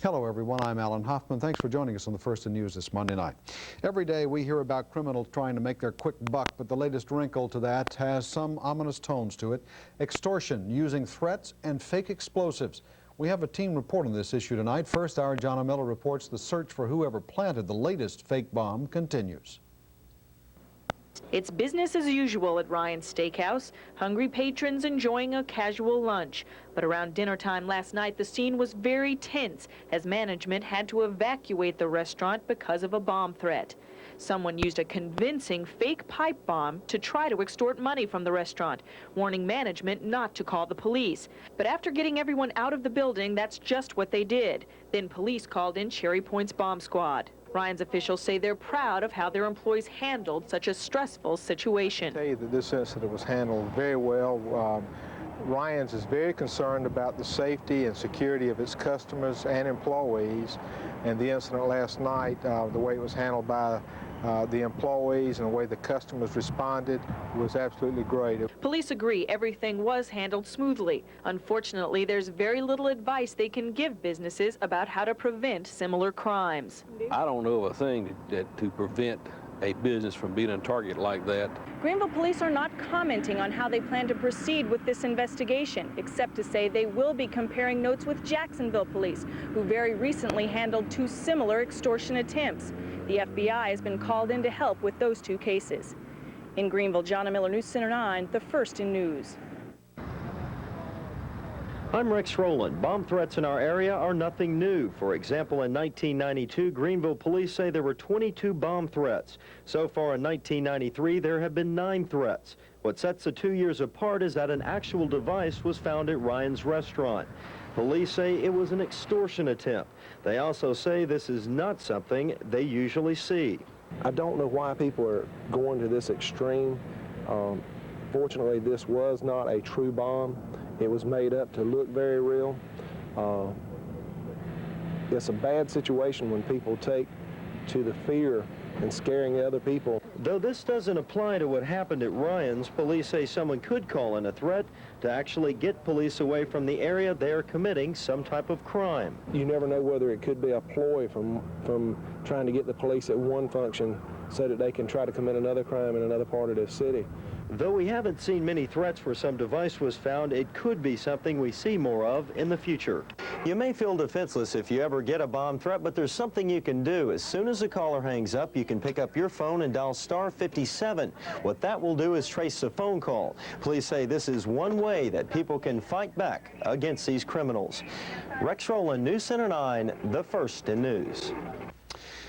Hello, everyone. I'm Alan Hoffman. Thanks for joining us on the First in News this Monday night. Every day we hear about criminals trying to make their quick buck, but the latest wrinkle to that has some ominous tones to it. Extortion using threats and fake explosives. We have a team report on this issue tonight. First, our John Miller reports the search for whoever planted the latest fake bomb continues. It's business as usual at Ryan's Steakhouse, hungry patrons enjoying a casual lunch. But around dinner time last night, the scene was very tense as management had to evacuate the restaurant because of a bomb threat. Someone used a convincing fake pipe bomb to try to extort money from the restaurant, warning management not to call the police. But after getting everyone out of the building, that's just what they did. Then police called in Cherry Point's bomb squad. Ryan's officials say they're proud of how their employees handled such a stressful situation. I tell you that this incident was handled very well. Ryan's is very concerned about the safety and security of its customers and employees, and the incident last night, the way it was handled by the employees and the way the customers responded was absolutely great. Police agree everything was handled smoothly. Unfortunately, there's very little advice they can give businesses about how to prevent similar crimes. I don't know of a thing to prevent a business from being a target like that. Greenville police are not commenting on how they plan to proceed with this investigation, except to say they will be comparing notes with Jacksonville police, who very recently handled 2 similar extortion attempts. The FBI has been called in to help with those 2 cases. In Greenville, John Miller, News Center 9, the First in News. I'm Rex Rowland. Bomb threats in our area are nothing new. For example, in 1992, Greenville police say there were 22 bomb threats. So far in 1993, there have been 9 threats. What sets the 2 years apart is that an actual device was found at Ryan's restaurant. Police say it was an extortion attempt. They also say this is not something they usually see. I don't know why people are going to this extreme. Fortunately, this was not a true bomb. It was made up to look very real. It's a bad situation when people take to the fear and scaring other people. Though this doesn't apply to what happened at Ryan's, police say someone could call in a threat to actually get police away from the area they are committing some type of crime. You never know whether it could be a ploy from trying to get the police at one function so that they can try to commit another crime in another part of the city. Though we haven't seen many threats where some device was found, it could be something we see more of in the future. You may feel defenseless if you ever get a bomb threat, but there's something you can do. As soon as the caller hangs up, you can pick up your phone and dial star 57. What that will do is trace the phone call. Police say this is one way that people can fight back against these criminals. Rex Rowland, News Center 9, the First in News.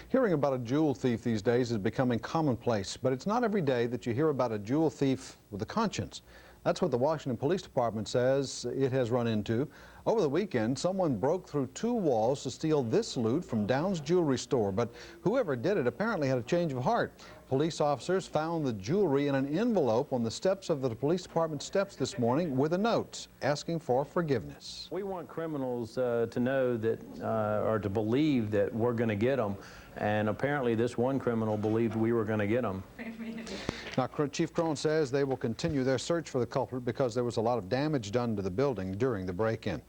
Hearing about a jewel thief these days is becoming commonplace, but it's not every day that you hear about a jewel thief with a conscience. That's what the Washington Police Department says it has run into. Over the weekend, someone broke through 2 walls to steal this loot from Downs Jewelry Store, but whoever did it apparently had a change of heart. Police officers found the jewelry in an envelope on the steps of the police department steps this morning with a note asking for forgiveness. We want criminals to know that, or to believe that we're going to get them, and apparently this one criminal believed we were going to get them. Now, Chief Crone says they will continue their search for the culprit because there was a lot of damage done to the building during the break-in.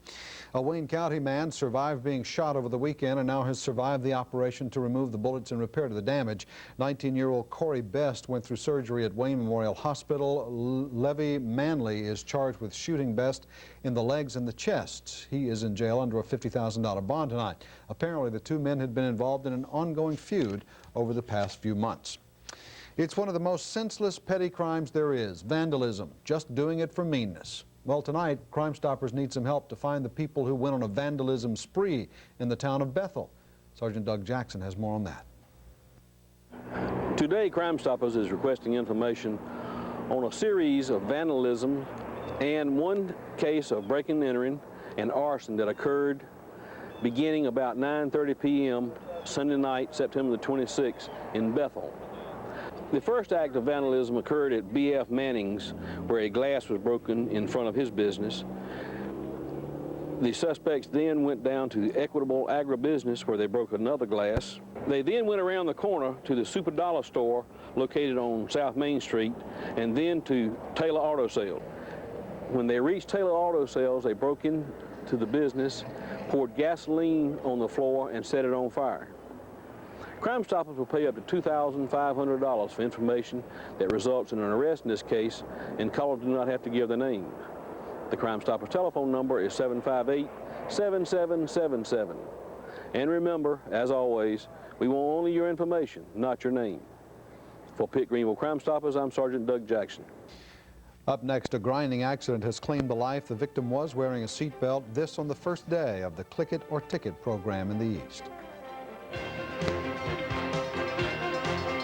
A Wayne County man survived being shot over the weekend and now has survived the operation to remove the bullets and repair to the damage. 19-year-old Corey Best went through surgery at Wayne Memorial Hospital. Levy Manley is charged with shooting Best in the legs and the chest. He is in jail under a $50,000 bond tonight. Apparently, the 2 men had been involved in an ongoing feud over the past few months. It's one of the most senseless petty crimes there is, vandalism, just doing it for meanness. Well, tonight, Crime Stoppers need some help to find the people who went on a vandalism spree in the town of Bethel. Sergeant Doug Jackson has more on that. Today, Crime Stoppers is requesting information on a series of vandalism and one case of breaking and entering and arson that occurred beginning about 9:30 p.m. Sunday night, September the 26th in Bethel. The first act of vandalism occurred at B.F. Manning's, where a glass was broken in front of his business. The suspects then went down to the Equitable Agribusiness, where they broke another glass. They then went around the corner to the Super Dollar store located on South Main Street, and then to Taylor Auto Sales. When they reached Taylor Auto Sales, they broke in to the business, poured gasoline on the floor, and set it on fire. Crime Stoppers will pay up to $2,500 for information that results in an arrest in this case, and callers do not have to give their name. The Crime Stoppers telephone number is 758-7777. And remember, as always, we want only your information, not your name. For Pitt Greenville Crime Stoppers, I'm Sergeant Doug Jackson. Up next, a grinding accident has claimed the life. The victim was wearing a seatbelt. This on the first day of the Click It or Ticket program in the East.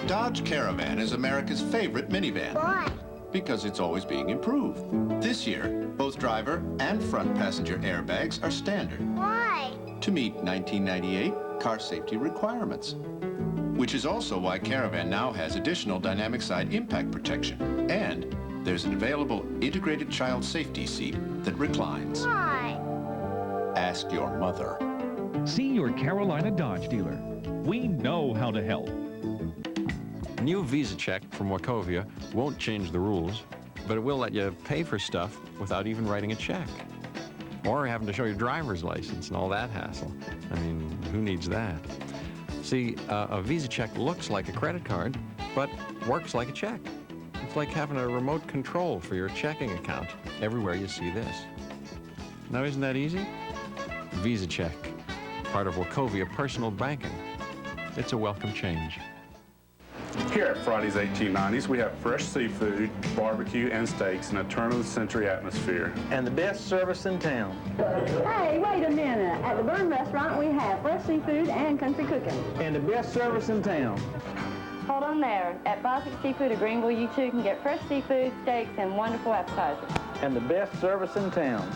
Dodge Caravan is America's favorite minivan. Why? Because it's always being improved. This year, both driver and front passenger airbags are standard. Why? To meet 1998 car safety requirements. Which is also why Caravan now has additional dynamic side impact protection. And there's an available integrated child safety seat that reclines. Why? Ask your mother. See your Carolina Dodge dealer. We know how to help. New Visa Check from Wachovia won't change the rules, but it will let you pay for stuff without even writing a check. Or having to show your driver's license and all that hassle. I mean, who needs that? See, a Visa Check looks like a credit card, but works like a check. It's like having a remote control for your checking account everywhere you see this. Now, isn't that easy? Visa Check, part of Wachovia Personal Banking. It's a welcome change. Here at Friday's 1890s, we have fresh seafood, barbecue, and steaks in a turn-of-the-century atmosphere. And the best service in town. Hey, wait a minute. At the Burn Restaurant, we have fresh seafood and country cooking. And the best service in town. Hold on there. At Bostic Seafood of Greenville, you too can get fresh seafood, steaks, and wonderful appetizers. And the best service in town.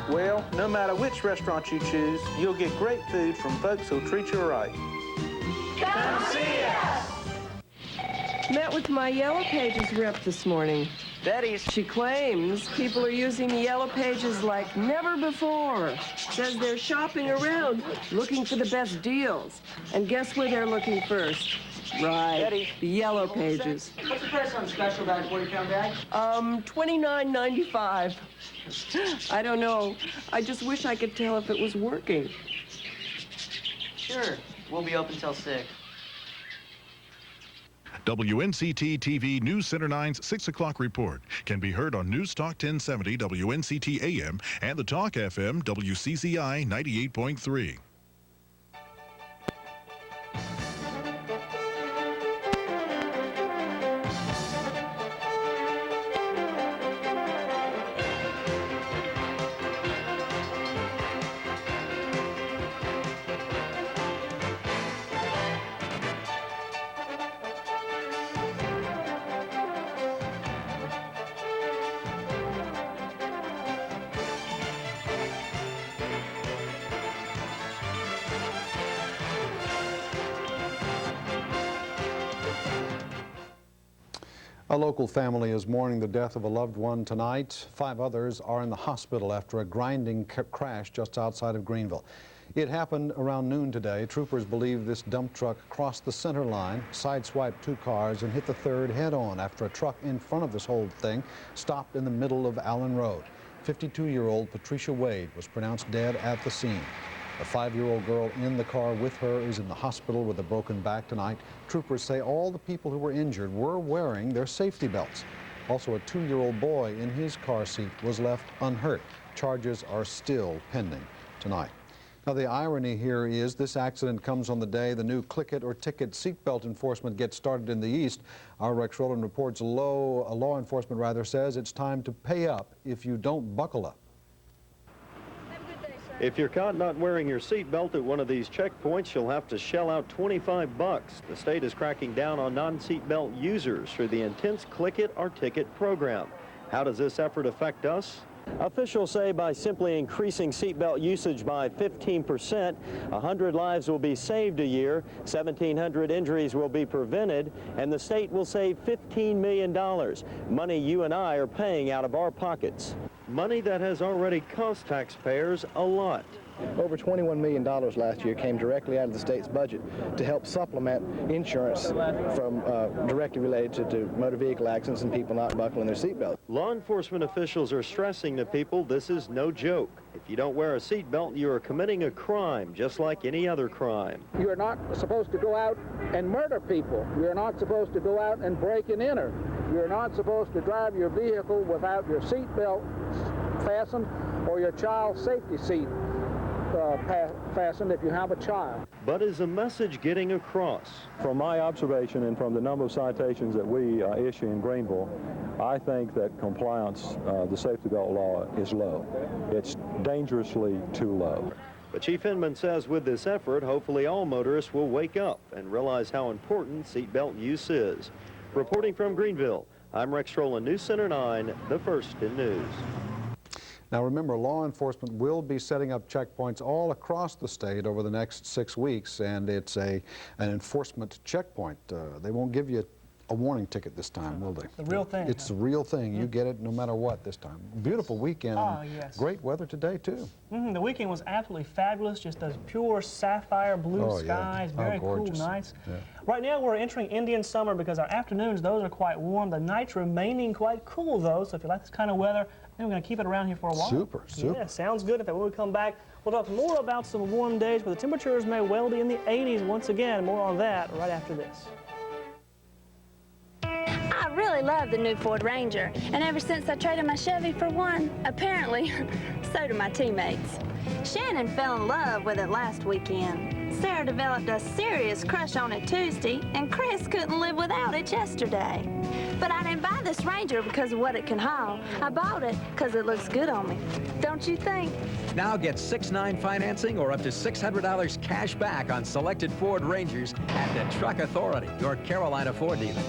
Well, no matter which restaurant you choose, you'll get great food from folks who'll treat you right. Come see us! Met with my Yellow Pages rep this morning. She claims people are using the Yellow Pages like never before. Says they're shopping around, looking for the best deals. And guess where they're looking first? Right, the Yellow Pages. What's the price on special bag, 40-pound bag? $29.95. I don't know. I just wish I could tell if it was working. Sure, we'll be open till 6. WNCT TV News Center 9's 6 o'clock report can be heard on News Talk 1070 WNCT AM and the Talk FM WCCI 98.3. A local family is mourning the death of a loved one tonight. 5 others are in the hospital after a grinding crash just outside of Greenville. It happened around noon today. Troopers believe this dump truck crossed the center line, sideswiped 2 cars, and hit the third head-on after a truck in front of this whole thing stopped in the middle of Allen Road. 52-year-old Patricia Wade was pronounced dead at the scene. A 5-year-old girl in the car with her is in the hospital with a broken back tonight. Troopers say all the people who were injured were wearing their safety belts. Also, a 2-year-old boy in his car seat was left unhurt. Charges are still pending tonight. Now, the irony here is this accident comes on the day the new Click It or Ticket seatbelt enforcement gets started in the East. Our Rex Rowland reports law enforcement says it's time to pay up if you don't buckle up. If you're caught not wearing your seatbelt at one of these checkpoints, you'll have to shell out $25. The state is cracking down on non-seatbelt users through the intense Click It or Ticket program. How does this effort affect us? Officials say by simply increasing seatbelt usage by 15%, 100 lives will be saved a year, 1,700 injuries will be prevented, and the state will save $15 million, money you and I are paying out of our pockets. Money that has already cost taxpayers a lot. Over $21 million last year came directly out of the state's budget to help supplement insurance from directly related to motor vehicle accidents and people not buckling their seatbelt. Law enforcement officials are stressing to people this is no joke. If you don't wear a seatbelt, you are committing a crime, just like any other crime. You are not supposed to go out and murder people. You are not supposed to go out and break and enter. You are not supposed to drive your vehicle without your seatbelt fastened or your child's safety seat fastened if you have a child. But is the message getting across? From my observation and from the number of citations that we issue in Greenville, I think that compliance, the safety belt law, is low. It's dangerously too low. But Chief Inman says with this effort, hopefully all motorists will wake up and realize how important seatbelt use is. Reporting from Greenville, I'm Rex Rowland, News Center 9, the first in news. Now remember, law enforcement will be setting up checkpoints all across the state over the next 6 weeks, and it's an enforcement checkpoint. They won't give you a warning ticket this time, will they? The real thing. It's the real thing. You get it no matter what this time. Beautiful weekend. And yes. Great weather today, too. The weekend was absolutely fabulous, just those pure sapphire blue skies, very cool nights. Yeah. Right now we're entering Indian summer because our afternoons, those are quite warm. The nights remaining quite cool, though, so if you like this kind of weather, then we're going to keep it around here for a while. Super. Yeah, sounds good. In fact, when we come back, we'll talk more about some warm days where the temperatures may well be in the 80s once again. More on that right after this. I really love the new Ford Ranger, and ever since I traded my Chevy for one, apparently, so do my teammates. Shannon fell in love with it last weekend. Sarah developed a serious crush on it Tuesday, and Chris couldn't live without it yesterday. But I didn't buy this Ranger because of what it can haul. I bought it because it looks good on me. Don't you think? Now get 6-9 financing or up to $600 cash back on selected Ford Rangers at the Truck Authority, your Carolina Ford dealer.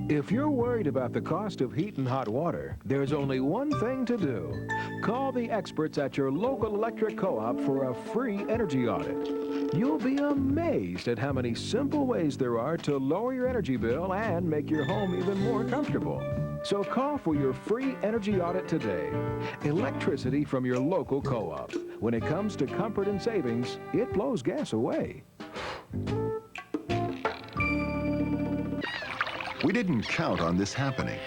If you're worried about the cost of heat and hot water, there's only one thing to do. Call the experts at your local electric co-op for a free energy audit. You'll be amazed at how many simple ways there are to lower your energy bill and make your home even more comfortable. So call for your free energy audit today. Electricity from your local co-op. When it comes to comfort and savings, it blows gas away. We didn't count on this happening.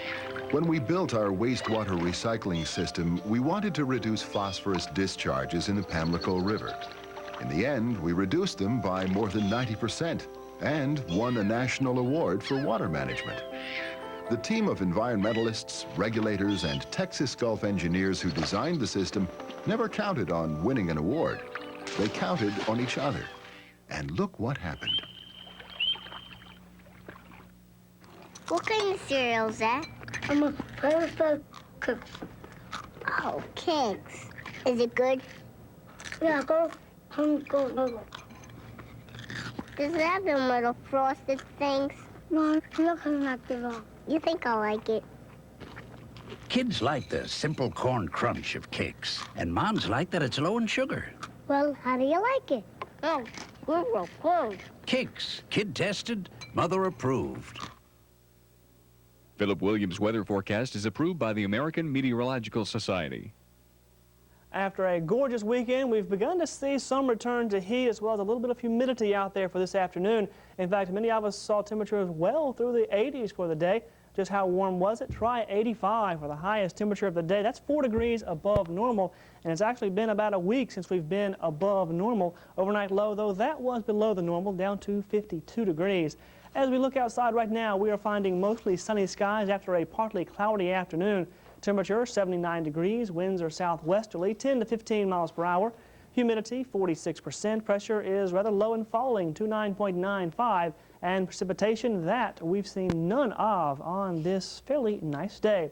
When we built our wastewater recycling system, we wanted to reduce phosphorus discharges in the Pamlico River. In the end, we reduced them by more than 90% and won a national award for water management. The team of environmentalists, regulators, and Texas Gulf engineers who designed the system never counted on winning an award. They counted on each other. And look what happened. What kind of cereal is that? I'm a perfect cook. Oh, Kix. Is it good? Yeah, go. Go. Does it have them little frosted things? No, looking like the wrong. You think I'll like it? Kids like the simple corn crunch of Kix, and moms like that it's low in sugar. Well, how do you like it? Oh, good. Kix, kid tested, mother approved. Philip Williams' weather forecast is approved by the American Meteorological Society. After a gorgeous weekend, we've begun to see some return to heat as well as a little bit of humidity out there for this afternoon. In fact, many of us saw temperatures well through the 80s for the day. Just how warm was it? Try 85 for the highest temperature of the day. That's 4 degrees above normal, and it's actually been about a week since we've been above normal. Overnight low, though, that was below the normal, down to 52 degrees. As we look outside right now, we are finding mostly sunny skies after a partly cloudy afternoon. Temperature 79 degrees, winds are southwesterly, 10 to 15 miles per hour. Humidity 46%, pressure is rather low and falling to 9.95, and precipitation that we've seen none of on this fairly nice day.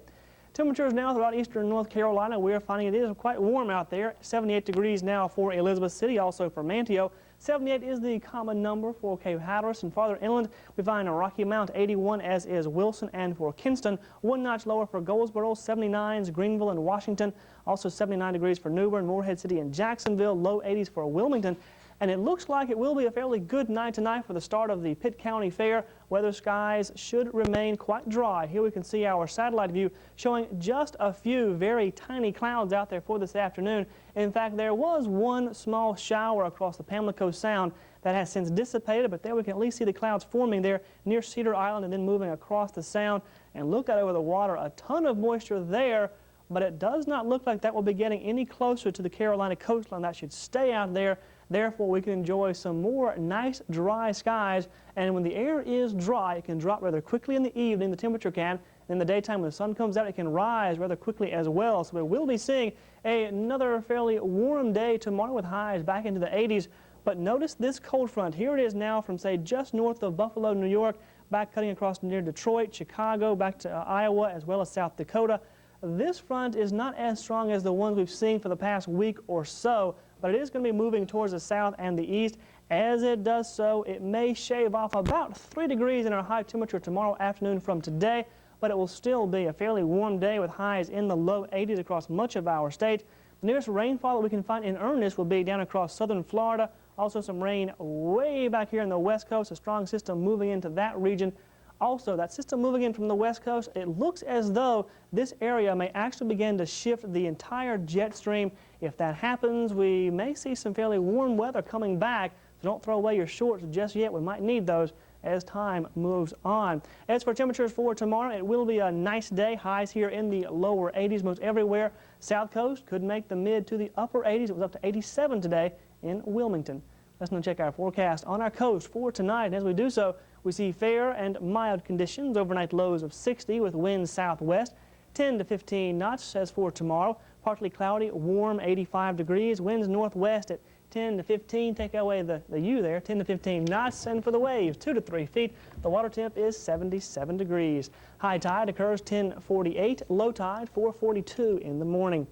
Temperatures now throughout eastern North Carolina, we are finding it is quite warm out there. 78 degrees now for Elizabeth City, also for Manteo. 78 is the common number for Cape Hatteras, and farther inland we find Rocky Mount 81, as is Wilson, and for Kinston 1 notch lower for Goldsboro, 79s Greenville and Washington, also 79 degrees for New Bern, Morehead City and Jacksonville, low 80s for Wilmington. And it looks like it will be a fairly good night tonight for the start of the Pitt County Fair. Weather skies should remain quite dry. Here we can see our satellite view showing just a few very tiny clouds out there for this afternoon. In fact, there was one small shower across the Pamlico Sound that has since dissipated, but there we can at least see the clouds forming there near Cedar Island and then moving across the Sound. And look out over the water, a ton of moisture there, but it does not look like that will be getting any closer to the Carolina coastline. That should stay out there. Therefore, we can enjoy some more nice dry skies. And when the air is dry, it can drop rather quickly in the evening, the temperature can. In the daytime, when the sun comes out, it can rise rather quickly as well. So we will be seeing another fairly warm day tomorrow with highs back into the 80s. But notice this cold front. Here it is now from, say, just north of Buffalo, New York, back cutting across near Detroit, Chicago, back to Iowa, as well as South Dakota. This front is not as strong as the ones we've seen for the past week or so, but it is going to be moving towards the south and the east. As it does so, it may shave off about 3 degrees in our high temperature tomorrow afternoon from today, but it will still be a fairly warm day with highs in the low 80s across much of our state. The nearest rainfall that we can find in earnest will be down across southern Florida. Also some rain way back here in the west coast, a strong system moving into that region. Also, that system moving in from the west coast, it looks as though this area may actually begin to shift the entire jet stream. If that happens, we may see some fairly warm weather coming back. So don't throw away your shorts just yet. We might need those as time moves on. As for temperatures for tomorrow, it will be a nice day. Highs here in the lower 80s most everywhere. South coast could make the mid to the upper 80s. It was up to 87 today in Wilmington. Let's now check our forecast on our coast for tonight. And as we do so, we see fair and mild conditions, overnight lows of 60 with winds southwest, 10 to 15 knots. As for tomorrow, partly cloudy, warm, 85 degrees, winds northwest at 10 to 15, take away the U there, 10 to 15 knots, and for the waves, 2 to 3 feet. The water temp is 77 degrees. High tide occurs 10:48, low tide 4:42 in the morning.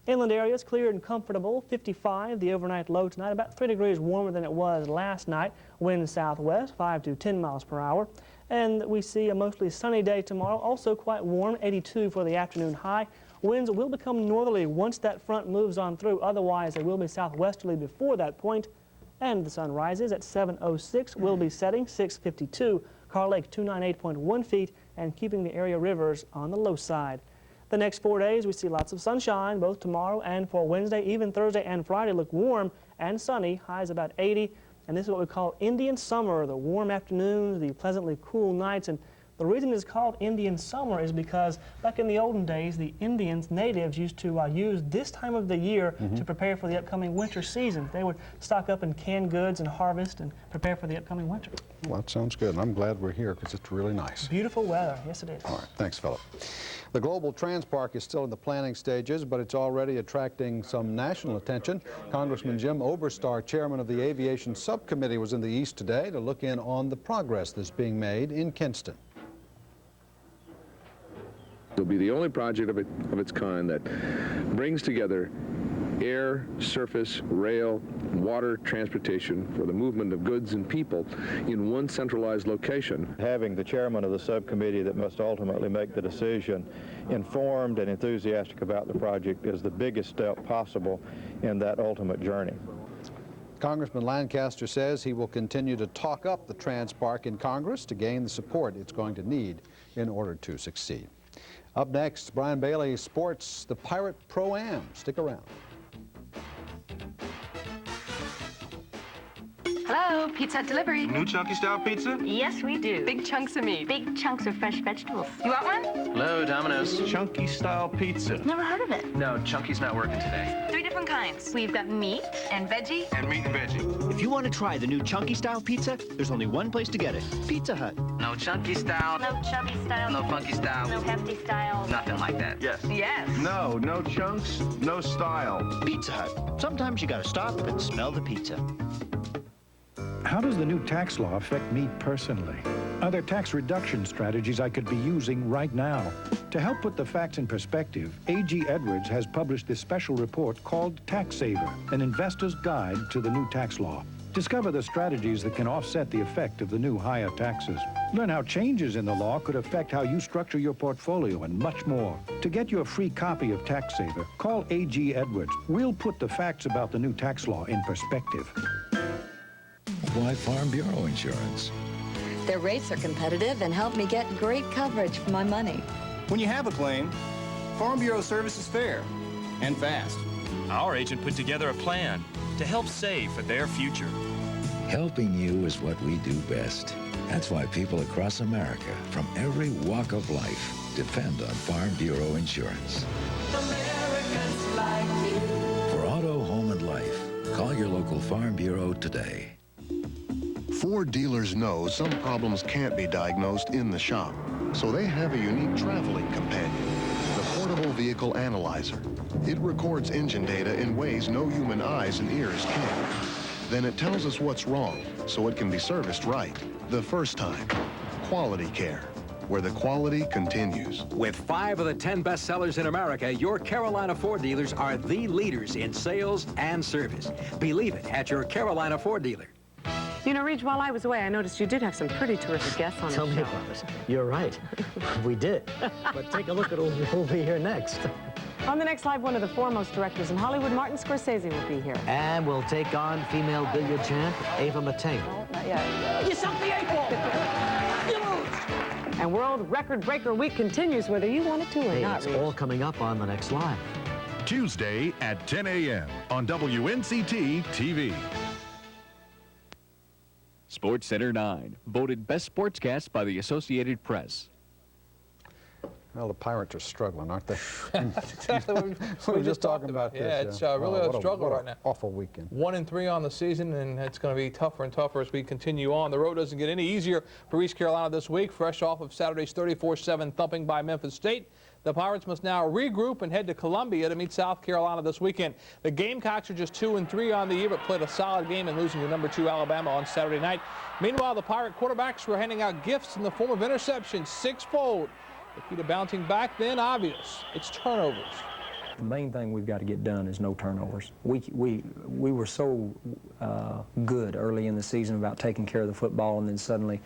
Inland areas clear and comfortable, 55 the overnight low tonight, about 3 degrees warmer than it was last night. Wind southwest, 5 to 10 miles per hour. And we see a mostly sunny day tomorrow, also quite warm, 82 for the afternoon high. Winds will become northerly once that front moves on through. Otherwise, they will be southwesterly before that point. And the sun rises at 7:06, will be setting 6:52. Carl Lake 298.1 feet and keeping the area rivers on the low side. The next 4 days, we see lots of sunshine, both tomorrow and for Wednesday. Even Thursday and Friday look warm and sunny, highs about 80. And this is what we call Indian summer, the warm afternoons, the pleasantly cool nights. And the reason it's called Indian summer is because back in the olden days, the Indians, natives, used to use this time of the year to prepare for the upcoming winter season. They would stock up in canned goods and harvest and prepare for the upcoming winter. Well, that sounds good, and I'm glad we're here because it's really nice. Beautiful weather, yes it is. All right, thanks, Philip. The Global Trans Park is still in the planning stages, but it's already attracting some national attention. Congressman Jim Oberstar, chairman of the Aviation Subcommittee, was in the East today to look in on the progress that's being made in Kinston. It'll be the only project of its kind that brings together air, surface, rail, water transportation for the movement of goods and people in one centralized location. Having the chairman of the subcommittee that must ultimately make the decision informed and enthusiastic about the project is the biggest step possible in that ultimate journey. Congressman Lancaster says he will continue to talk up the Trans Park in Congress to gain the support it's going to need in order to succeed. Up next, Brian Bailey sports the Pirate Pro-Am. Stick around. Hello, Pizza Hut delivery. New chunky style pizza? Yes, we do. Big chunks of meat. Big chunks of fresh vegetables. You want one? Hello, Domino's. Chunky style pizza. Never heard of it. No, chunky's not working today. 3 different kinds. We've got meat and veggie. And meat and veggie. If you want to try the new chunky style pizza, there's only one place to get it. Pizza Hut. No chunky style. No chubby style. No funky style. No hefty style. Nothing like that. Yes. Yes. No chunks, no style. Pizza Hut. Sometimes you gotta stop and smell the pizza. How does the new tax law affect me personally? Are there tax reduction strategies I could be using right now? To help put the facts in perspective, A.G. Edwards has published this special report called Tax Saver, an investor's guide to the new tax law. Discover the strategies that can offset the effect of the new higher taxes. Learn how changes in the law could affect how you structure your portfolio and much more. To get your free copy of Tax Saver, call A.G. Edwards. We'll put the facts about the new tax law in perspective. Why Farm Bureau Insurance? Their rates are competitive and help me get great coverage for my money. When you have a claim, Farm Bureau service is fair and fast. Our agent put together a plan to help save for their future. Helping you is what we do best. That's why people across America, from every walk of life, depend on Farm Bureau Insurance. Americans like you. For auto, home, and life, call your local Farm Bureau today. Ford dealers know some problems can't be diagnosed in the shop, so they have a unique traveling companion, the Portable Vehicle Analyzer. It records engine data in ways no human eyes and ears can. Then it tells us what's wrong, so it can be serviced right the first time. Quality care, where the quality continues. With 5 of the 10 best sellers in America, your Carolina Ford dealers are the leaders in sales and service. Believe it at your Carolina Ford dealer. You know, Reed, while I was away, I noticed you did have some pretty terrific guests on the show. Tell me about it. You're right. We did. But take a look at who'll be here next. On the next live, one of the foremost directors in Hollywood, Martin Scorsese, will be here. And we'll take on female billiard champ Ava Mateo. Not yet. You sunk the 8-ball. You lose. And World Record Breaker Week continues whether you want it to or Hey, not, it's Reed. all coming up on the next live. Tuesday at 10 a.m. on WNCT TV. Sports Center 9, voted best sportscast by the Associated Press. Well, the Pirates are struggling, aren't they? Exactly what we were just talking about this. Yeah, it's really a struggle right now. Awful weekend. 1-3 on the season, and it's going to be tougher and tougher as we continue on. The road doesn't get any easier for East Carolina this week, fresh off of Saturday's 34-7 thumping by Memphis State. The Pirates must now regroup and head to Columbia to meet South Carolina this weekend. The Gamecocks are just 2-3 on the year, but played a solid game in losing to number 2 Alabama on Saturday night. Meanwhile, the Pirate quarterbacks were handing out gifts in the form of interceptions, 6-fold. The key to bouncing back, then obvious. It's turnovers. The main thing we've got to get done is no turnovers. We were so good early in the season about taking care of the football, and then suddenly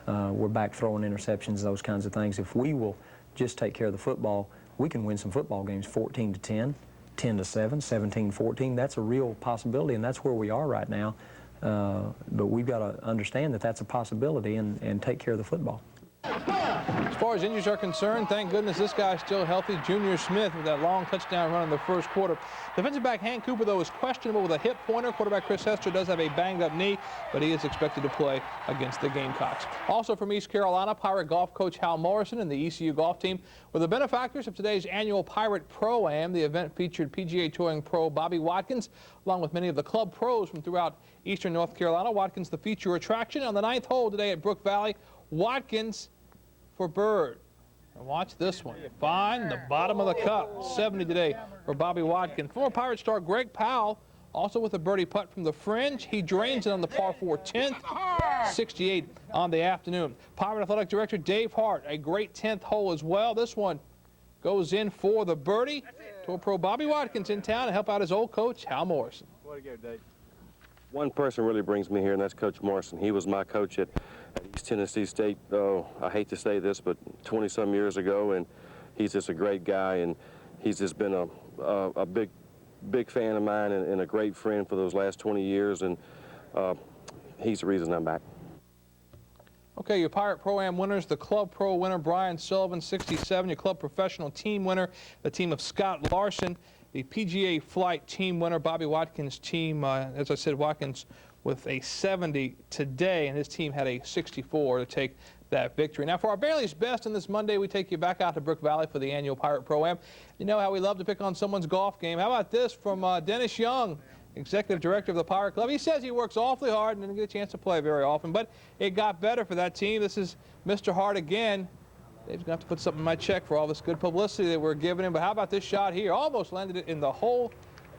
we're back throwing interceptions, those kinds of things. If we will just take care of the football, we can win some football games 14-10, 10-7, 17-14. That's a real possibility, and that's where we are right now. But we've got to understand that that's a possibility and take care of the football. As far as injuries are concerned, thank goodness this guy's still healthy. Junior Smith with that long touchdown run in the first quarter. Defensive back Hank Cooper, though, is questionable with a hip pointer. Quarterback Chris Hester does have a banged-up knee, but he is expected to play against the Gamecocks. Also from East Carolina, Pirate golf coach Hal Morrison and the ECU golf team were the benefactors of today's annual Pirate Pro-Am. The event featured PGA Touring pro Bobby Watkins, along with many of the club pros from throughout eastern North Carolina. Watkins the feature attraction on the 9th hole today at Brook Valley. Watkins for bird. And watch this one. Find the bottom of the cup. 70 today for Bobby Watkins. Former Pirate star Greg Powell also with a birdie putt from the fringe. He drains it on the par 4 10th. 68 on the afternoon. Pirate Athletic Director Dave Hart, a great 10th hole as well. This one goes in for the birdie. Tour pro Bobby Watkins in town to help out his old coach, Hal Morrison. Way to go, Dave. One person really brings me here, and that's Coach Morrison. He was my coach at East Tennessee State, I hate to say this, but 20-some years ago, and he's just a great guy, and he's just been a big fan of mine and a great friend for those last 20 years, and he's the reason I'm back. Okay, your Pirate Pro-Am winners, the Club Pro winner, Brian Sullivan, 67. Your Club Professional team winner, the team of Scott Larson. The PGA Flight team winner, Bobby Watkins' team, as I said, Watkins with a 70 today, and his team had a 64 to take that victory. Now, for our Bailey's Best on this Monday, we take you back out to Brook Valley for the annual Pirate Pro-Am. You know how we love to pick on someone's golf game. How about this from Dennis Young, Executive Director of the Pirate Club? He says he works awfully hard and didn't get a chance to play very often, but it got better for that team. This is Mr. Hart again. Dave's going to have to put something in my check for all this good publicity that we're giving him. But how about this shot here? Almost landed it in the hole.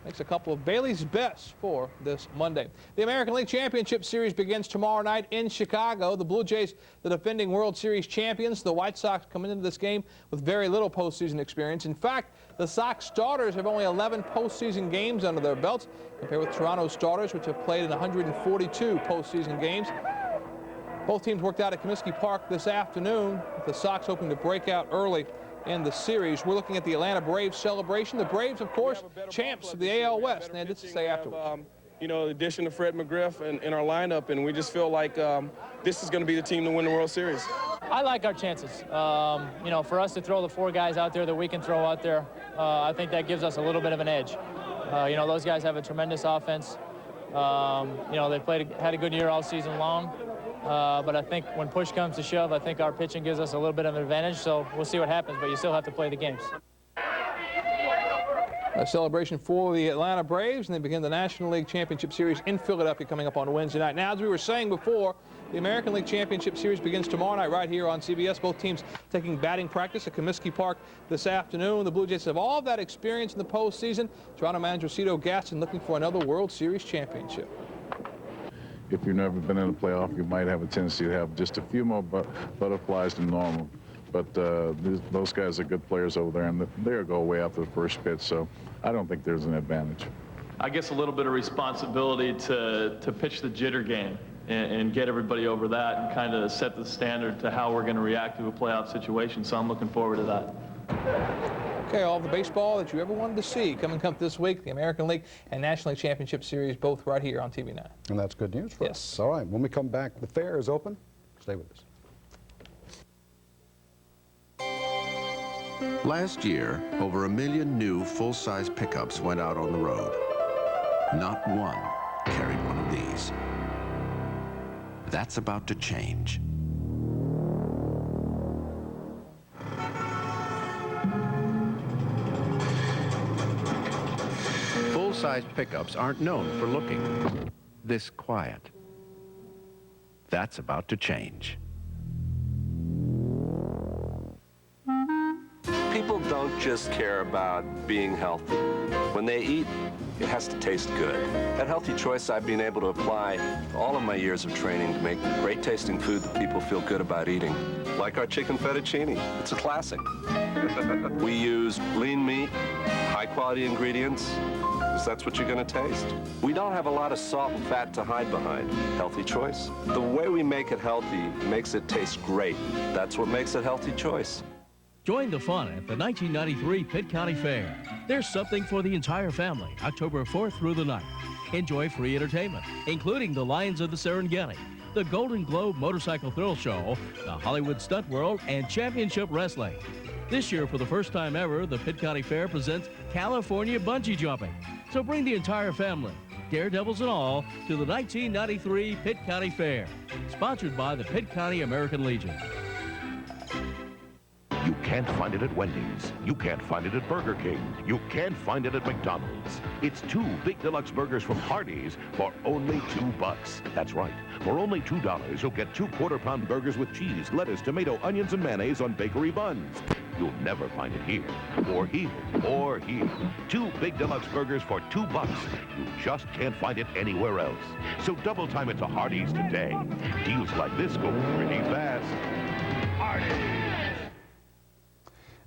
Makes a couple of Bailey's Best for this Monday. The American League Championship Series begins tomorrow night in Chicago. The Blue Jays, the defending World Series champions. The White Sox coming into this game with very little postseason experience. In fact, the Sox starters have only 11 postseason games under their belts, compared with Toronto starters, which have played in 142 postseason games. Both teams worked out at Comiskey Park this afternoon, with the Sox hoping to break out early in the series. We're looking at the Atlanta Braves celebration. The Braves, of course, champs of the AL West. And they had this to say afterwards. you know, the addition of Fred McGriff in our lineup, and we just feel like this is going to be the team to win the World Series. I like our chances. You know, for us to throw the 4 guys out there that we can throw out there, I think that gives us a little bit of an edge. You know, those guys have a tremendous offense. You know, they had a good year all season long. But I think when push comes to shove, I think our pitching gives us a little bit of an advantage, so we'll see what happens, but you still have to play the games. A celebration for the Atlanta Braves, and they begin the National League Championship Series in Philadelphia coming up on Wednesday night. Now, as we were saying before, the American League Championship Series begins tomorrow night right here on CBS. Both teams taking batting practice at Comiskey Park this afternoon. The Blue Jays have all of that experience in the postseason. Toronto manager Cito Gaston looking for another World Series championship. If you've never been in a playoff, you might have a tendency to have just a few more butterflies than normal. But those guys are good players over there, and they'll go away after the first pitch, so I don't think there's an advantage. I guess a little bit of responsibility to pitch the jitter game and get everybody over that and kind of set the standard to how we're going to react to a playoff situation, so I'm looking forward to that. Okay, all the baseball that you ever wanted to see coming up this week, the American League and National League Championship Series, both right here on TV9. And that's good news for us. All right, when we come back, the fair is open. Stay with us. Last year, over 1 million new full-size pickups went out on the road. Not one carried one of these. That's about to change. Full-size pickups aren't known for looking this quiet. That's about to change. People don't just care about being healthy. When they eat, it has to taste good. At Healthy Choice, I've been able to apply all of my years of training to make great tasting food that people feel good about eating. Like our chicken fettuccine. It's a classic. We use lean meat, high quality ingredients, because that's what you're going to taste. We don't have a lot of salt and fat to hide behind. Healthy Choice. The way we make it healthy makes it taste great. That's what makes it Healthy Choice. Join the fun at the 1993 Pitt County Fair. There's something for the entire family, October 4th through the 9th. Enjoy free entertainment, including the Lions of the Serengeti, the Golden Globe Motorcycle Thrill Show, the Hollywood Stunt World, and Championship Wrestling. This year, for the first time ever, the Pitt County Fair presents California Bungee Jumping. So bring the entire family, daredevils and all, to the 1993 Pitt County Fair. Sponsored by the Pitt County American Legion. You can't find it at Wendy's. You can't find it at Burger King. You can't find it at McDonald's. It's 2 Big Deluxe burgers from Hardee's for only $2. That's right. For only $2, you'll get 2 quarter-pound burgers with cheese, lettuce, tomato, onions, and mayonnaise on bakery buns. You'll never find it here, or here, or here. 2 Big Deluxe burgers for $2. You just can't find it anywhere else. So double time it to Hardee's today. Deals like this go pretty fast. Hardee's!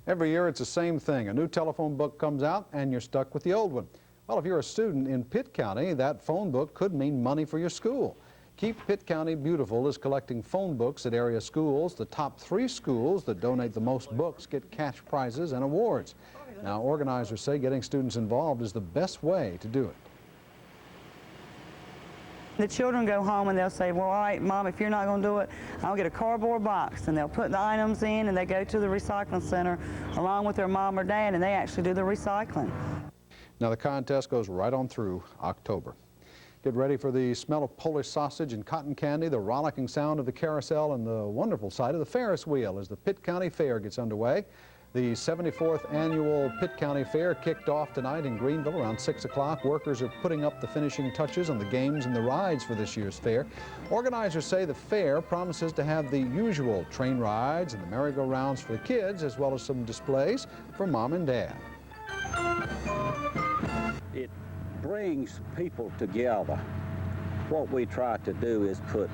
Every year it's the same thing. A new telephone book comes out and you're stuck with the old one. Well, if you're a student in Pitt County, that phone book could mean money for your school. Keep Pitt County Beautiful is collecting phone books at area schools. The top 3 schools that donate the most books get cash prizes and awards. Now, organizers say getting students involved is the best way to do it. The children go home and they'll say, well, all right, Mom, if you're not going to do it, I'll get a cardboard box. And they'll put the items in and they go to the recycling center along with their mom or dad, and they actually do the recycling. Now, the contest goes right on through October. Get ready for the smell of Polish sausage and cotton candy, the rollicking sound of the carousel, and the wonderful sight of the Ferris wheel as the Pitt County Fair gets underway. The 74th annual Pitt County Fair kicked off tonight in Greenville around 6 o'clock. Workers are putting up the finishing touches on the games and the rides for this year's fair. Organizers say the fair promises to have the usual train rides and the merry-go-rounds for the kids, as well as some displays for Mom and Dad. It brings people together. What we try to do is put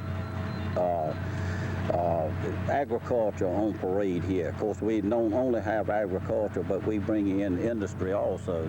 agriculture on parade here. Of course, we don't only have agriculture, but we bring in industry also.